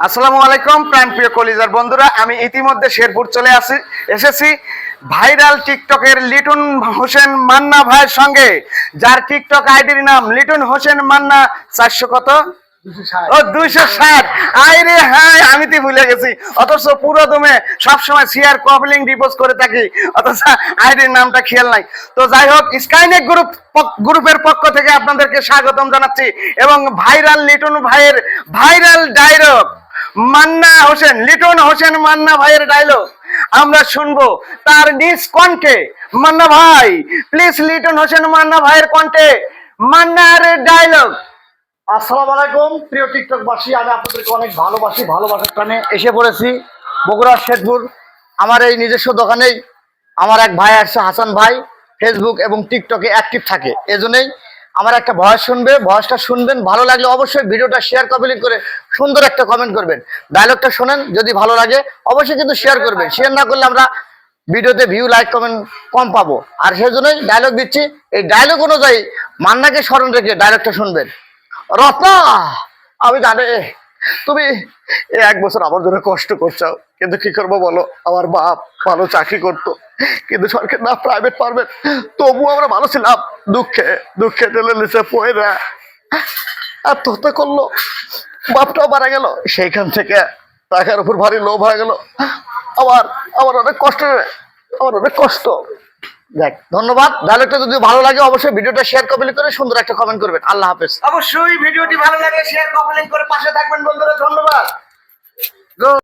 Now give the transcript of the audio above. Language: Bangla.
আসসালামু আলাইকুম প্রাণপ্রিয় কলিজার বন্ধুরা, আমি ইতিমধ্যে শেরপুর চলে এসেছি ভাইরাল টিকটকের লিটন হোসেন মান্না ভাইয়ের সঙ্গে, যার টিকটক আইডির নাম লিটন হোসেন মান্না 400 কত 260। আরে হ্যাঁ, আমি তো ভুলে গেছি। অথচ পুরো দমে সবসময় শেয়ার কপলিং রিপোস্ট করে থাকি, অথচ আইডির নামটা খেয়াল নাই। তো যাই হোক, স্কাইনেট গ্রুপের পক্ষ থেকে আপনাদেরকে স্বাগতম জানাচ্ছি এবং ভাইরাল লিটন ভাইয়ের ভাইরাল ডায়লগ লিটন হোসেন মান্না ভাইয়ের ডায়লগ আমরা শুনবো তার নিজ কণ্ঠে। মান্না ভাই প্লিজ, লিটন হোসেন মান্না ভাইয়ের কণ্ঠে মান্নার ডায়লগ। আসসালামু আলাইকুম প্রিয় টিকটকবাসী, আমি আপনাদেরকে অনেক ভালোবাসি। ভালোবাসার টানে এসে পড়েছি বগুড়ার শেরপুর। আমার এই নিজস্ব দোকানেই আমার এক ভাই আসছে, হাসান ভাই, ফেসবুক এবং টিকটকে অ্যাক্টিভ থাকে। এজন্যই আমার একটা ভয়েস ভয়েসটা শুনবেন। ভালো লাগলে অবশ্যই ভিডিওটা শেয়ার কপি করে সুন্দর একটা কমেন্ট করবেন। ডায়লগটা শোনেন, যদি ভালো লাগে অবশ্যই কিন্তু শেয়ার করবেন। শেয়ার না করলে আমরা ভিডিওতে ভিউ, লাইক, কমেন্ট কম পাবো। আর সেজন্যই ডায়লগ দিচ্ছি। এই ডায়লগ অনুযায়ী মান্নাকে স্মরণ রেখে ডায়লগটা শুনবেন। রত্না, আমি জানি তুমি 1 বছর আমার জন্য কষ্ট করছো, কিন্তু কি করবো বলো, আমার বাপ ভালো চাকরি করতো, কিন্তু সরকার না প্রাইভেট পারবেন, তবু আমরা ভালো ছিলাম। দুঃখে দুঃখে টেলে নিচে পড়ে না আত্মহত্যা করলো, বাপটাও মারা গেল। সেইখান থেকে টাকার উপর ভারী লোভ হয়ে গেল। আমার আমার অনেক কষ্ট। দেখ, ধন্যবাদ। ডায়লগটা যদি ভালো লাগে অবশ্যই ভিডিওটা শেয়ার কপি করে সুন্দর একটা কমেন্ট করবেন। আল্লাহ হাফেজ। অবশ্যই ভিডিওটি ভালো লাগে শেয়ার কমেন্ট করে পাশে থাকবেন বন্ধুরা। ধন্যবাদ।